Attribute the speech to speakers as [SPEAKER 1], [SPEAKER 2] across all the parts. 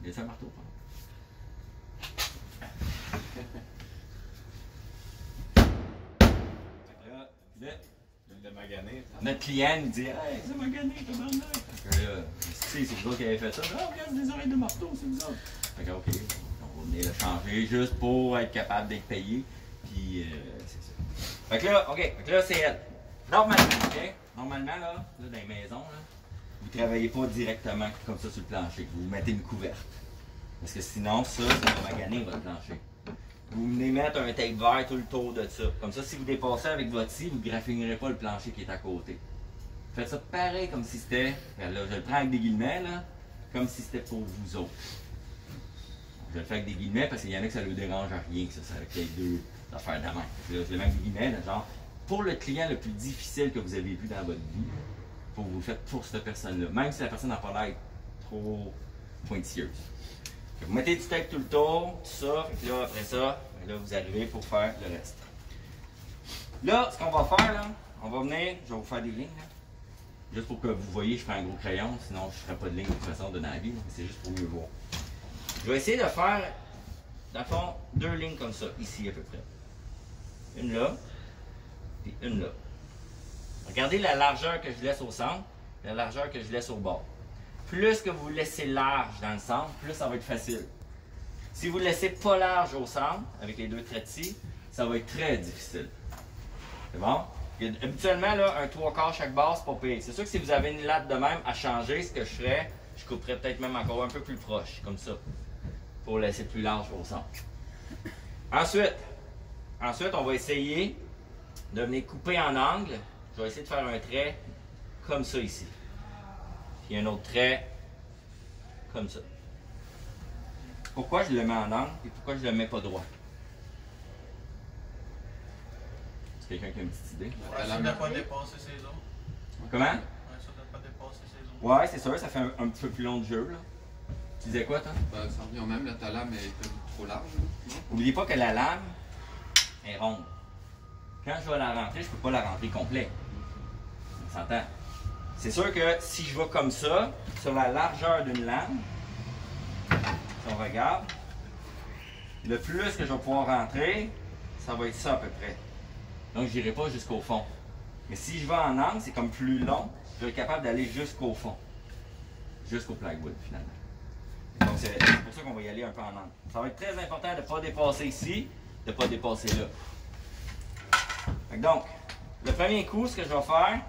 [SPEAKER 1] Il y a un marteau, notre client nous dit hey, c'est magané, c'est vous autres qui avez fait ça. Ah, regarde des oreilles de marteau, c'est vous autres. Fait que, OK, on va venir le changer juste pour être capable d'être payé. Puis, c'est ça. Fait que là, OK, fait que là, c'est elle. Normalement, OK? Normalement, là, dans les maisons, là, vous ne travaillez pas directement comme ça sur le plancher. Vous mettez une couverte. Parce que sinon, ça va maganer votre plancher. Vous venez mettre un tape vert tout le tour de ça. Comme ça, si vous dépassez avec votre scie, vous ne graffinerez pas le plancher qui est à côté. Faites ça pareil comme si c'était, là, je le prends avec des guillemets, là, comme si c'était pour vous autres. Je le fais avec des guillemets parce qu'il y en a que ça ne leur dérange à rien, que ça qu'il y ait deux affaires de main. Je le mets avec des guillemets, là, genre, pour le client le plus difficile que vous avez vu dans votre vie, faut que vous le faites pour cette personne-là, même si la personne n'a pas l'air trop pointilleuse. Vous mettez du tape tout le tour, tout ça, et là, après ça, là, vous arrivez pour faire le reste. Là, ce qu'on va faire, là, on va venir, je vais vous faire des lignes, là, juste pour que vous voyez, je prends un gros crayon, sinon je ne ferai pas de ligne de toute façon de dans la vie, c'est juste pour mieux voir. Je vais essayer de faire, dans le fond, 2 lignes comme ça, ici à peu près. Une là, puis une là. Regardez la largeur que je laisse au centre, la largeur que je laisse au bord. Plus que vous laissez large dans le centre, plus ça va être facile. Si vous ne laissez pas large au centre, avec les 2 traits de scie, ça va être très difficile. C'est bon? Habituellement, là, un 3/4 chaque base, c'est pas pire. C'est sûr que si vous avez une latte de même à changer, ce que je ferais, je couperais peut-être même encore un peu plus proche, comme ça, pour laisser plus large au centre. Ensuite, on va essayer de venir couper en angle. Je vais essayer de faire un trait comme ça ici. Puis un autre trait comme ça. Pourquoi je le mets en angle et pourquoi je ne le mets pas droit? Est-ce quelqu'un qui a une petite idée?
[SPEAKER 2] Ça ne doit pas dépasser ses os.
[SPEAKER 1] Comment?
[SPEAKER 2] Ça ne doit pas dépasser ses os.
[SPEAKER 1] Ouais, c'est sûr, ça fait un petit peu plus long de jeu, là. Tu disais quoi, toi?
[SPEAKER 3] Ben, ça revient au même, là, ta lame est trop large.
[SPEAKER 1] N'oubliez pas que la lame est ronde. Quand je vais la rentrer, je ne peux pas la rentrer complète. On s'entend? C'est sûr que si je vais comme ça, sur la largeur d'une lame, si on regarde, le plus que je vais pouvoir rentrer, ça va être ça à peu près. Donc je n'irai pas jusqu'au fond. Mais si je vais en angle, c'est comme plus long, je vais être capable d'aller jusqu'au fond. Jusqu'au plywood finalement. Donc c'est pour ça qu'on va y aller un peu en angle. Ça va être très important de ne pas dépasser ici, de ne pas dépasser là. Donc, le premier coup, ce que je vais faire,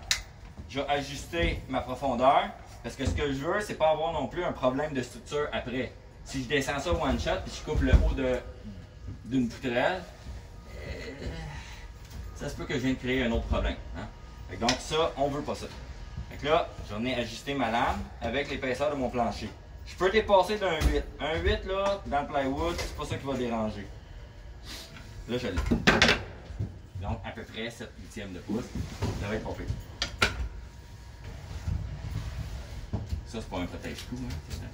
[SPEAKER 1] je vais ajuster ma profondeur parce que ce que je veux, c'est pas avoir non plus un problème de structure après. Si je descends ça one shot puis je coupe le haut d'une poutrelle, ça se peut que je vienne créer un autre problème. Hein? Donc ça, on veut pas ça. Donc là, j'en ai ajusté ma lame avec l'épaisseur de mon plancher. Je peux dépasser d'un 8. Un 8 là, dans le plywood, c'est pas ça qui va déranger. Là, je l'ai. Donc à peu près 7/8 de pouce. Ça va être pas pire. Ça, c'est pas un protège-cou, hein, c'est vrai.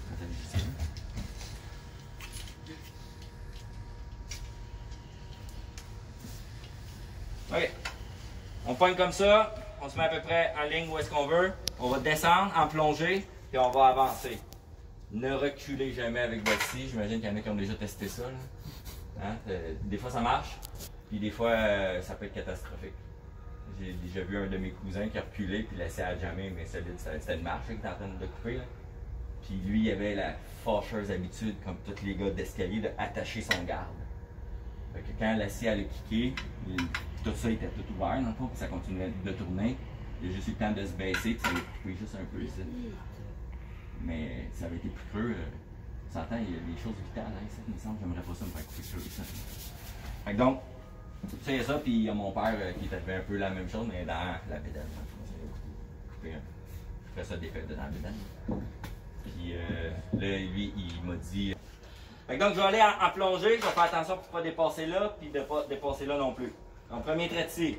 [SPEAKER 1] Protège-cou. OK. On pogne comme ça. On se met à peu près en ligne où est-ce qu'on veut. On va descendre en plongée, puis on va avancer. Ne reculez jamais avec votre scie. J'imagine qu'il y en a qui ont déjà testé ça. Là. Hein? Des fois, ça marche, puis des fois, ça peut être catastrophique. J'ai déjà vu un de mes cousins qui a reculé puis laissé à jamais, mais c'était une marche qui était en train de couper. Là. Puis lui, il avait la fâcheuse habitude, comme tous les gars d'escalier, d'attacher son garde. Fait que quand la scie allait kicker, tout ça était tout ouvert dans le fond, puis ça continuait de tourner. Il a juste eu le temps de se baisser, puis ça allait couper juste un peu ici. Mais ça avait été plus creux. Tu s'entend, il y a des choses vitales, hein, ça, il me semble, j'aimerais pas ça me faire couper sur ça. Fait que donc, c'est ça, puis il y a mon père qui est arrivé un peu la même chose, mais dans la bédaine. Coupé un peu. Je ferais ça des feuilles dans la bédaine. Puis là, lui, il m'a dit. Fait que donc, je vais aller en plongée, je vais faire attention pour ne pas dépasser là, puis de ne pas dépasser là non plus. Donc, premier trait de scie.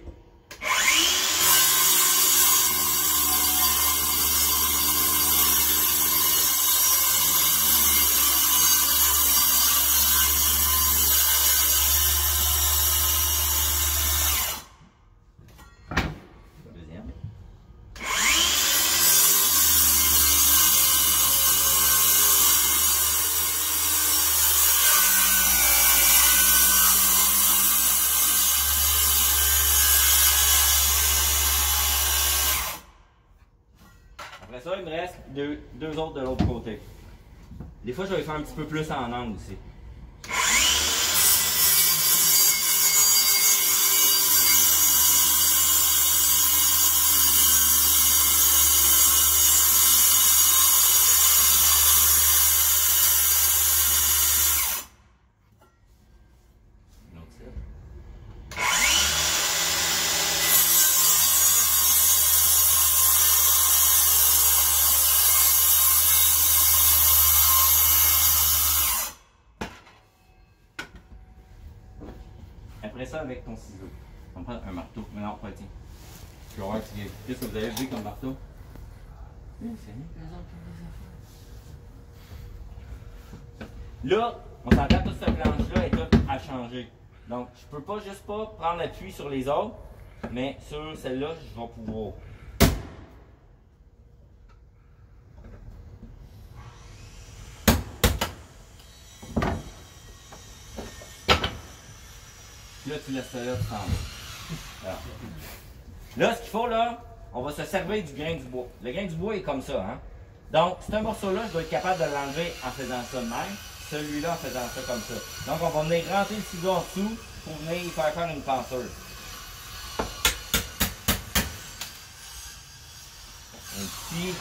[SPEAKER 4] Après ça, il me reste deux autres de l'autre côté. Des fois, je vais les faire un petit peu plus en angle aussi. Après ça, avec ton ciseau, on prend un marteau. Mais non, pas tiens. Je vais voir qu'est-ce que vous avez vu comme marteau. Oui, c'est mieux que les autres ont des affaires. Là, on s'entend toute cette planche-là est toute à changer. Donc, je peux pas juste pas prendre appui sur les autres, mais sur celle-là, je vais pouvoir. Là, tu laisses ça là, tu t'en vas. Là, ce qu'il faut, là, on va se servir du grain du bois. Le grain du bois est comme ça, hein. Donc, ce morceau-là, je dois être capable de l'enlever en faisant ça de même. Celui-là en faisant ça comme ça. Donc, on va venir rentrer le ciseau en dessous pour venir y faire une pensure.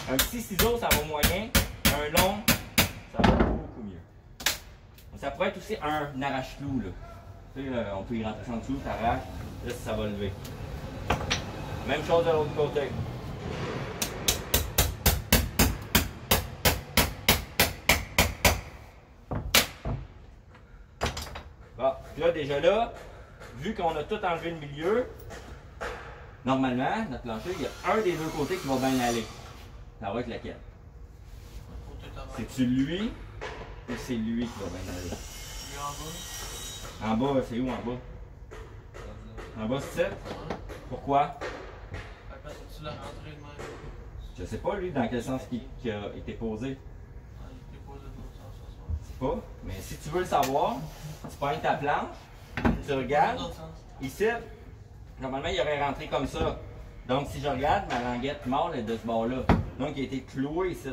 [SPEAKER 4] Un petit ciseau, ça va moyen. Un long, ça va beaucoup mieux. Ça pourrait être aussi un arrache-clou, là. On peut y rentrer ça en dessous, t'arraches, là ça va lever. Même chose de l'autre côté. Bon, là déjà là, vu qu'on a tout enlevé le milieu, normalement, notre plancher, il y a un des deux côtés qui va bien aller. Ça va être lequel? C'est-tu lui ou c'est lui qui va bien aller?
[SPEAKER 2] Lui en bas.
[SPEAKER 4] En bas, c'est où en bas? En bas, c'est ça? Pourquoi?
[SPEAKER 2] Parce que tu l'as rentré de même.
[SPEAKER 4] Je sais pas, lui, dans quel sens il a été posé.
[SPEAKER 2] Il était posé de l'autre sens ce soir.
[SPEAKER 4] C'est pas. Mais si tu veux le savoir, tu prends ta planche, tu regardes. Ici, normalement, il aurait rentré comme ça. Donc, si je regarde, ma languette mâle est de ce bord-là. Donc, il a été cloué ici.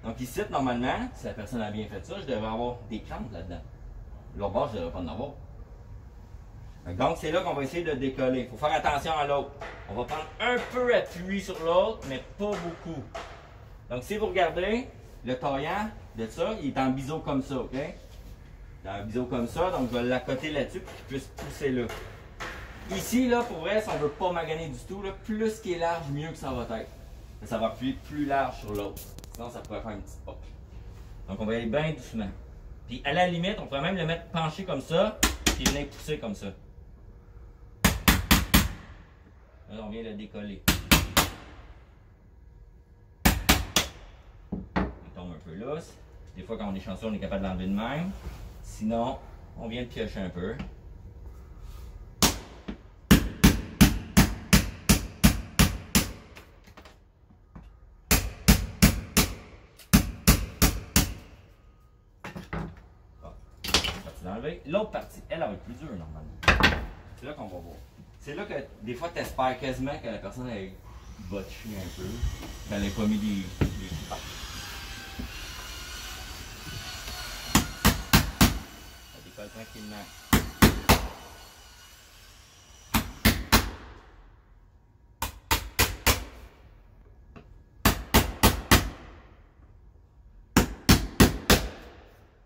[SPEAKER 4] Donc, ici, normalement, si la personne a bien fait ça, je devrais avoir des crampes là-dedans. L'autre bord, je ne devrais pas en avoir. Donc, c'est là qu'on va essayer de décoller. Il faut faire attention à l'autre. On va prendre un peu appui sur l'autre, mais pas beaucoup. Donc, si vous regardez, le taillant de ça, il est en biseau comme ça, OK? Il est en biseau comme ça, donc je vais l'accoter là-dessus pour qu'il puisse pousser là. Ici, là, pour vrai, si on ne veut pas maganer du tout, là, plus qu'il est large, mieux que ça va être. Ça va appuyer plus large sur l'autre. Sinon, ça pourrait faire une petite poque. Donc, on va y aller bien doucement. Puis, à la limite, on pourrait même le mettre penché comme ça, puis venir pousser comme ça. Là, on vient le décoller. Il tombe un peu lousse. Des fois, quand on est chanceux, on est capable de l'enlever de même. Sinon, on vient de piocher un peu. L'autre partie, elle va être plus dure normalement. C'est là qu'on va voir. C'est là que des fois tu espères quasiment que la personne ait botché un peu, qu'elle n'ait pas mis des ça décolle tranquillement.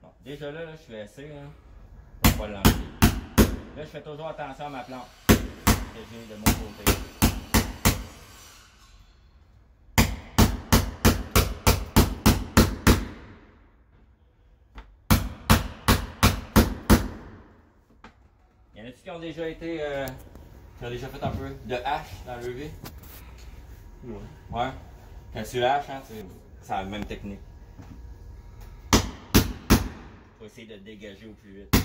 [SPEAKER 4] Bon, déjà là, je fais assez. Hein. On va l'enlever. Là, je fais toujours attention à ma planche que j'ai de mon côté. Y en a-t-il qui ont déjà été, qui ont déjà fait un peu de hache dans le lever? Ouais. Quand tu haches, hein, c'est la même technique. Faut essayer de dégager au plus vite.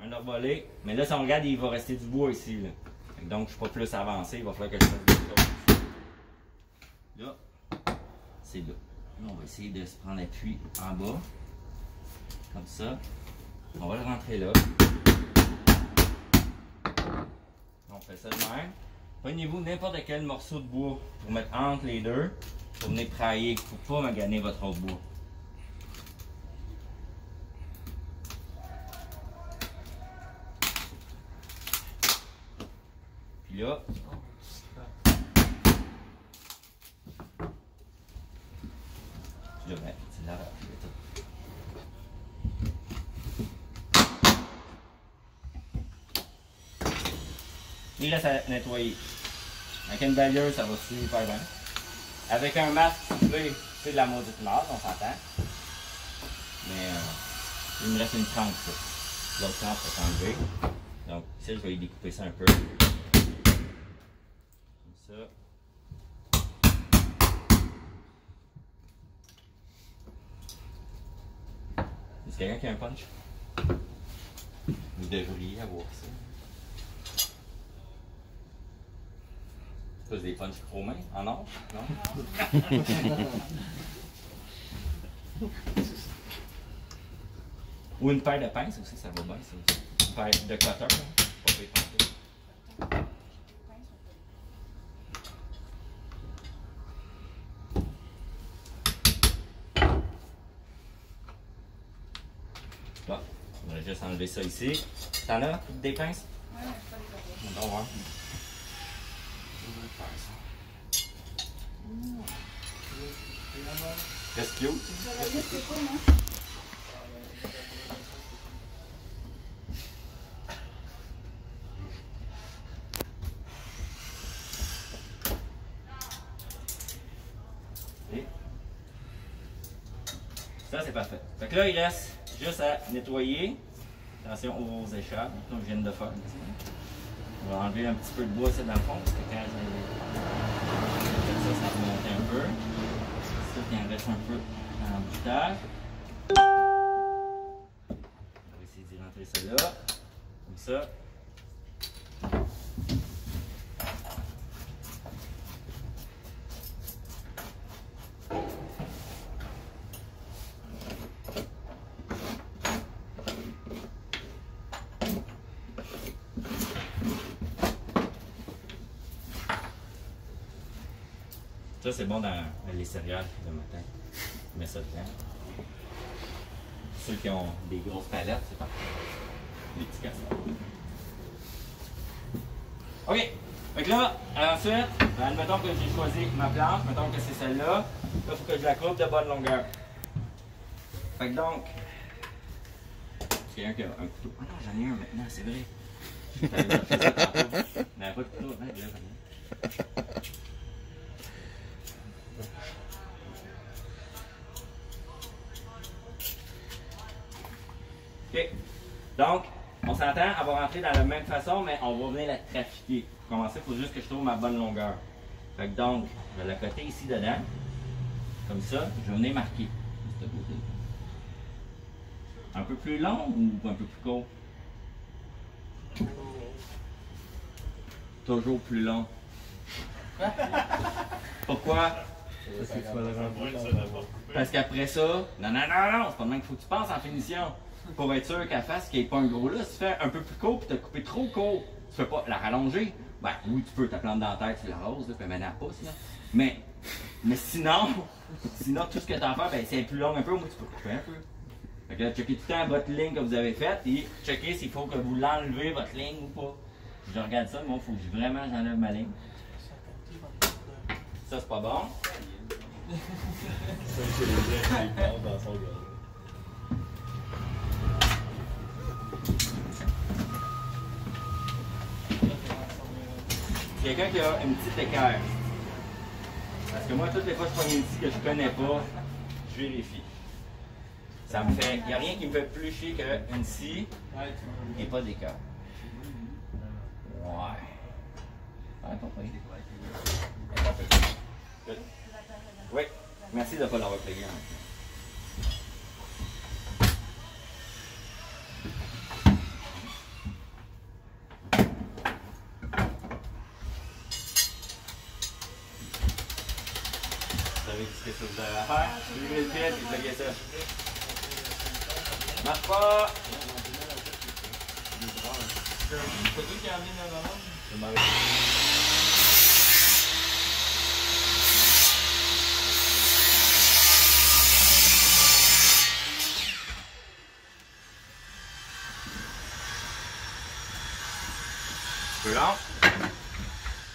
[SPEAKER 4] Un arbolé, mais là si on regarde il va rester du bois ici. Là. Donc je ne suis pas plus avancé, il va falloir que je fasse des choses. Là, c'est là. Là on va essayer de se prendre appui en bas. Comme ça. On va le rentrer là. On fait ça de même. Prenez-vous n'importe quel morceau de bois pour mettre entre les deux pour venir travailler. Il ne faut pas maganer votre autre bois. Puis là, puis là, ben, c'est là. Il reste à nettoyer. Avec une balieuse, ça va super bien. Avec un masque soufflé, c'est de la maudite marde, on s'entend. Mais il me reste une tranche, ça. L'autre tranche va s'enlever. Donc, ici, je vais y découper ça un peu. Comme ça. Est-ce quelqu'un qui a un punch? Vous devriez avoir ça. C'est des punch romains en or? Non? Ou une paire de pinces aussi, ça va bien. Ça. Une paire de cutter, là. Pas pire pantoute. Bon, on va juste enlever ça ici. T'en as des pinces?
[SPEAKER 5] Ouais, pas les copains.
[SPEAKER 4] On va voir. Qu'est-ce qu'il y a?
[SPEAKER 5] Ça va dire c'est quoi, non?
[SPEAKER 4] Et ça, c'est parfait. Fait que là, il reste juste à nettoyer. Attention aux écharpes, comme je viens de faire. On va enlever un petit peu de bois, ça, dans le fond, parce que quand ça va monter un peu. Ça, il en reste un peu en boutage. On va essayer d'y rentrer ça là, comme ça. Ça, c'est bon dans les céréales le matin. On met ça dedans. Ceux qui ont des grosses palettes, c'est parfait. Les petits casseroles. OK. Fait que là, ensuite, admettons que j'ai choisi ma planche, mettons que c'est celle-là. Là, il faut que je la coupe de bonne longueur. Fait que donc, c'est quelqu'un qui a un couteau. Ah non, j'en ai un maintenant, c'est vrai. Mais pas de couteau, hein, déjà, OK. Donc, on s'entend, elle va rentrer dans la même façon, mais on va venir la trafiquer. Pour commencer, il faut juste que je trouve ma bonne longueur. Fait que donc, je vais la coter ici dedans. Comme ça, je vais venir marquer de ce côté. Un peu plus long ou un peu plus court? Toujours plus long. Pourquoi? Parce qu'après ça, non, c'est pas le même qu'il faut que tu penses en finition. Pour être sûr qu'elle fasse qu'il n'y ait pas un gros là. Si tu fais un peu plus court et tu as coupé trop court, tu ne peux pas la rallonger. Ben oui, tu peux, ta plante dentaire, tu l'arroses, puis maintenant elle pousse. Là. Mais sinon, tout ce que tu as à faire, ben, c'est plus long un peu, au moins tu peux couper un peu. Fait que là, checkez tout le temps votre ligne que vous avez faite et checkez s'il faut que vous l'enlevez, votre ligne ou pas. Je regarde ça, moi, il faut que vraiment j'enlève ma ligne. Ça, c'est pas bon. Quelqu'un qui a une petite équerre. Parce que moi, toutes les fois que je prends une scie que je connais pas, je vérifie. Ça me fait. Il n'y a rien qui me fait plus chier qu'une scie et pas d'équerre. Ouais. Ouais, pas pire. Good. Oui. Merci de ne pas l'avoir payé. Vous savez ce que vous avez à faire? Suivez le fil et vous ça. Marche pas!
[SPEAKER 1] C'est toi qui as amené la maman?
[SPEAKER 4] Je m'en vais. Un peu lent.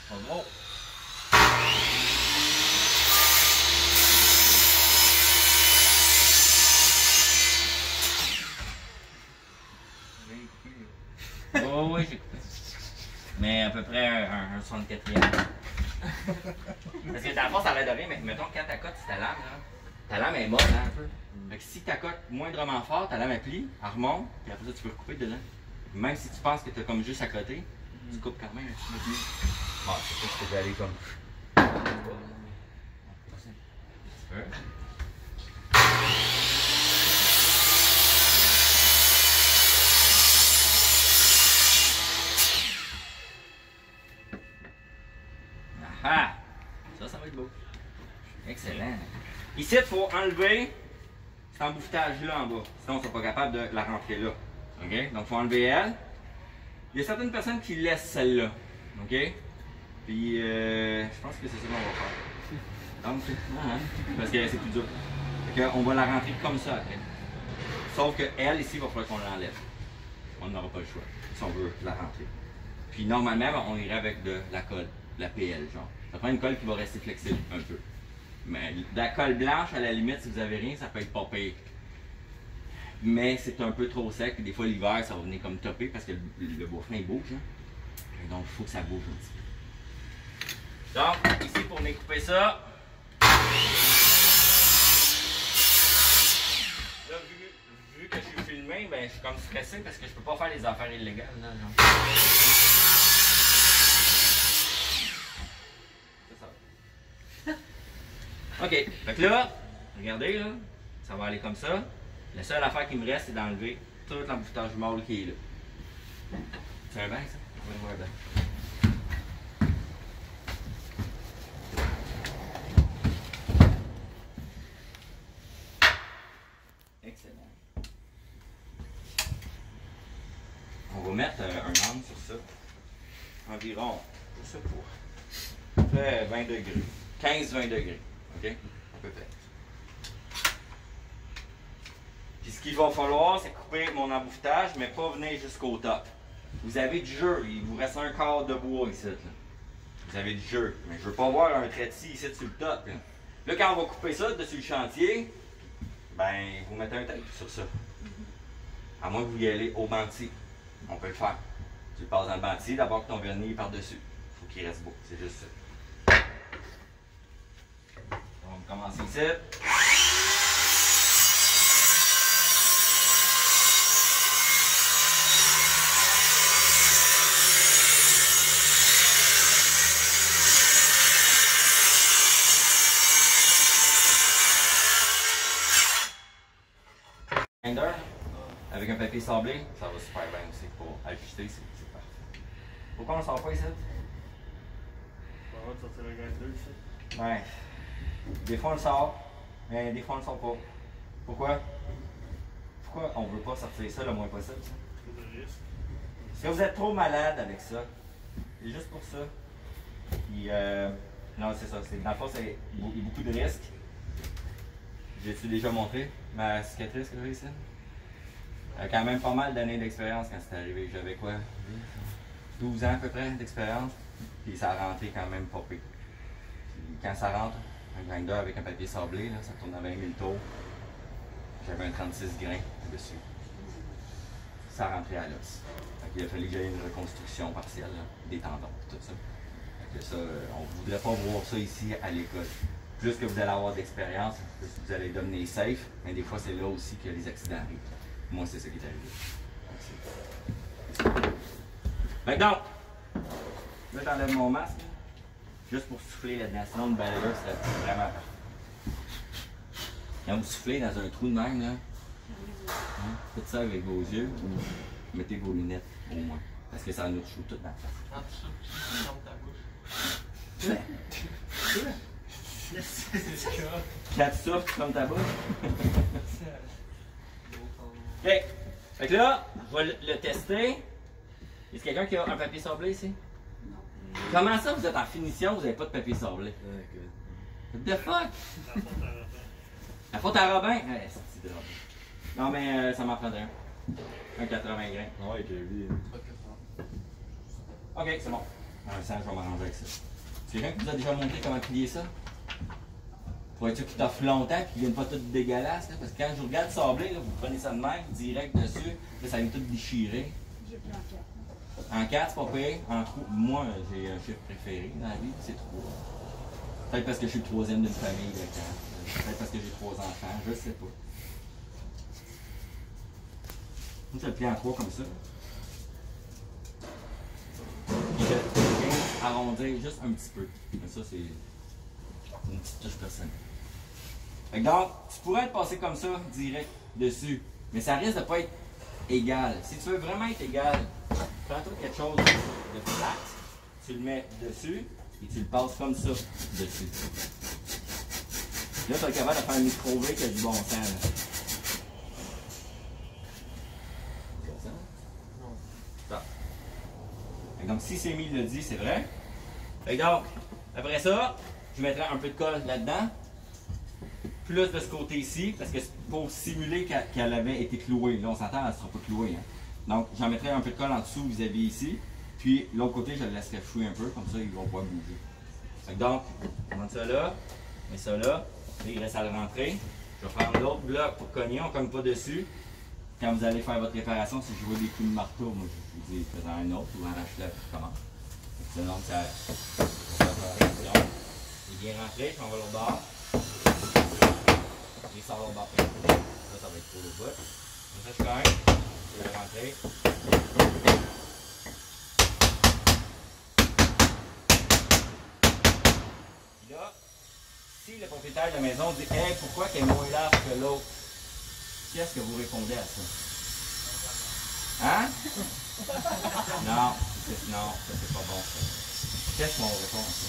[SPEAKER 4] Pas trop. Oh, oui, j'ai coupé. Mais à peu près un 64e. Parce que dans le fond, ça l'aide de rien, mais mettons quand t'accotes ta lame, là, ta lame est molle hein, un peu. Fait que si t'accotes moindrement fort, ta lame elle plie, elle remonte, puis après ça tu peux recouper dedans. Même si tu penses que t'as comme juste à côté, tu coupes quand même un petit peu plus. Bon, c'est ça que je peux aller comme. Un petit peu. Ah! Ça va être beau. Excellent. Ici, il faut enlever cet embouffetage-là en bas. Sinon, on ne sera pas capable de la rentrer là. OK? Donc, il faut enlever elle. Il y a certaines personnes qui laissent celle-là. OK? Puis, je pense que c'est ça qu'on va faire. Donc, parce que c'est plus dur. Fait qu'on va la rentrer comme ça après. Sauf que elle, ici, il va falloir qu'on l'enlève. On n'aura pas le choix si on veut la rentrer. Puis, normalement, on irait avec de la colle. La PL, genre. Ça prend une colle qui va rester flexible un peu. Mais de la colle blanche, à la limite, si vous avez rien, ça peut être pas pire. Mais c'est un peu trop sec. Des fois, l'hiver, ça va venir comme topper parce que le bois fin bouge. Hein. Donc, il faut que ça bouge un petit peu. Donc, ici, pour venir couper ça. Là, vu que je suis filmé, ben, je suis comme stressé parce que je peux pas faire les affaires illégales. Là, genre. OK. Fait que là, regardez, là, ça va aller comme ça. La seule affaire qui me reste, c'est d'enlever tout l'embouffetage mâle qui est là. C'est un bain, ça? On va voir bien. Excellent. On va mettre un angle sur ça. Environ, je sais pas, fait 20 degrés. 15-20 degrés. OK? À peu près. Puis ce qu'il va falloir, c'est couper mon embouffetage, mais pas venir jusqu'au top. Vous avez du jeu, il vous reste un quart de bois ici. Là. Vous avez du jeu, mais je veux pas voir un trait de scie ici sur le top. Là. Là, quand on va couper ça dessus le chantier, ben, vous mettez un tape sur ça. À moins que vous y allez au bantier. On peut le faire. Tu le passes dans le bantier, d'abord que ton vernis par-dessus. Il faut qu'il reste beau, c'est juste ça. On va commencer ici. Avec un papier sablé, ça va super bien aussi pour ajuster, c'est parfait. Pourquoi on ne sort pas ici?
[SPEAKER 2] On va sortir le grinder ici.
[SPEAKER 4] Ouais. Des fois on le sort, mais des fois on le sort pas. Pourquoi? Pourquoi on veut pas sortir ça le moins possible? Ça?
[SPEAKER 2] Trop de risque.
[SPEAKER 4] Parce que vous êtes trop malade avec ça. C'est juste pour ça. Puis, non, c'est ça. Dans le fond, c'est beaucoup de risques. J'ai-tu déjà montré ma cicatrice que j'ai ici? Quand même pas mal d'années d'expérience quand c'est arrivé. J'avais quoi? 12 ans à peu près d'expérience. Puis ça a rentré quand même pas pire. Puis quand ça rentre, un grinder avec un papier sablé, là, ça tourne à 20 000 tours. J'avais un 36 grains dessus. Ça rentrait à l'os. Il a fallu que j'aie une reconstruction partielle, là, des tendons, tout ça. Fait que ça, on ne voudrait pas voir ça ici à l'école. Plus que vous allez avoir d'expérience, plus vous allez devenir safe, mais des fois c'est là aussi que les accidents arrivent. Moi, c'est ça qui est arrivé. Maintenant, là, j'enlève mon masque, là, juste pour souffler là-dedans. Sinon, le balayeur, c'est vraiment parfait. Quand vous soufflez dans un trou de même, là, faites ça avec vos yeux ou mettez vos lunettes au moins. Parce que ça nous choue tout dans la face.
[SPEAKER 2] Quand tu souffles, tu fermes ta bouche.
[SPEAKER 4] Quand tu souffles, tu fermes ta bouche. OK. Fait que là, je vais le tester. Est-ce quelqu'un qui a un papier sablé ici? Comment ça, vous êtes en finition, vous n'avez pas de papier sablé? What the fuck? La faute à Robin? Ouais, c'est drôle. Non, mais ça m'en prendrait un. Un 80 grains.
[SPEAKER 6] Ouais, Kevin.
[SPEAKER 4] Ok, c'est bon. Un 100, je vais m'arranger avec ça. C'est quelqu'un qui vous a déjà montré comment plier ça? Pour être sûr qu'il t'offre longtemps et qu'il ne vienne pas tout dégueulasse. Là, parce que quand je regarde sablé, là, vous prenez ça de même, direct dessus, là, ça vient tout déchirer.
[SPEAKER 5] J'ai pris en 4.
[SPEAKER 4] En 4, c'est pas pire. En 3, moi, j'ai un chiffre préféré dans la vie, c'est 3. Peut-être parce que je suis le troisième d'une famille de 4. Peut-être parce que j'ai 3 enfants, je sais pas. Moi, je le plie en 3 comme ça. Puis je viens arrondir juste un petit peu. Mais ça, c'est une petite touche personnelle. Fait que donc, tu pourrais le passer comme ça, direct dessus. Mais ça risque de pas être égal. Si tu veux vraiment être égal, prends-toi quelque chose de flat, tu le mets dessus et tu le passes comme ça dessus. Là, tu es capable de faire un micro-V qui a du bon sens. Là. Donc, si c'est mis, il le dit, c'est vrai. Fait que donc, après ça, je mettrai un peu de colle là-dedans. Plus de ce côté ici, parce que c'est pour simuler qu'elle avait été clouée. Là, on s'entend, elle ne sera pas clouée. Hein. Donc, j'en mettrai un peu de colle en dessous vis-à-vis ici. Puis, l'autre côté, je le laisserai fouiller un peu, comme ça, ils ne vont pas bouger. Fait que donc, je monte ça là, mets ça là. Il reste à le rentrer. Je vais prendre l'autre bloc pour cogner, on ne cogne pas dessus. Quand vous allez faire votre réparation, si je vois des coups de marteau, moi je vous dis, fais-en un autre ou arrache-le et recommence. Sinon, ça il est bien rentré, je m'en vais l'autre bord. Il sort l'autre bord. Ça va être pour le bout. Ça, je cogne. Je vais le rentrer. Puis là, si le propriétaire de la maison dit, hey, pourquoi qu'elle est moins large que l'autre? Qu'est-ce que vous répondez à ça? Hein? Non, ça c'est pas bon ça. Qu'est-ce qu'on répond à ça?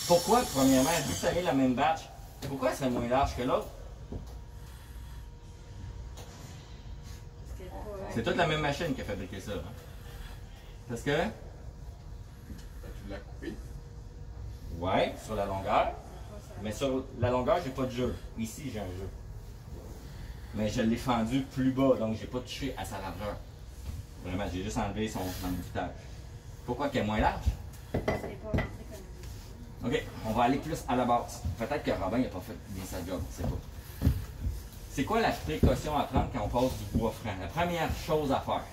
[SPEAKER 4] Pourquoi, premièrement, vu que ça vient de la même batch, pourquoi elle serait moins large que l'autre? C'est toute la même machine qui a fabriqué ça. Hein? Parce que?
[SPEAKER 3] Tu l'as coupé?
[SPEAKER 4] Ouais, sur la longueur. Mais sur la longueur, j'ai pas de jeu. Ici, j'ai un jeu. Mais je l'ai fendu plus bas, donc j'ai pas touché à sa largeur. Vraiment, j'ai juste enlevé son emboutage. Pourquoi qu'elle est moins large?
[SPEAKER 5] C'est pas rentré comme
[SPEAKER 4] Ok, on va aller plus à la base. Peut-être que Robin n'a pas fait bien sa job, je sais pas. C'est quoi la précaution à prendre quand on passe du bois franc? La première chose à faire,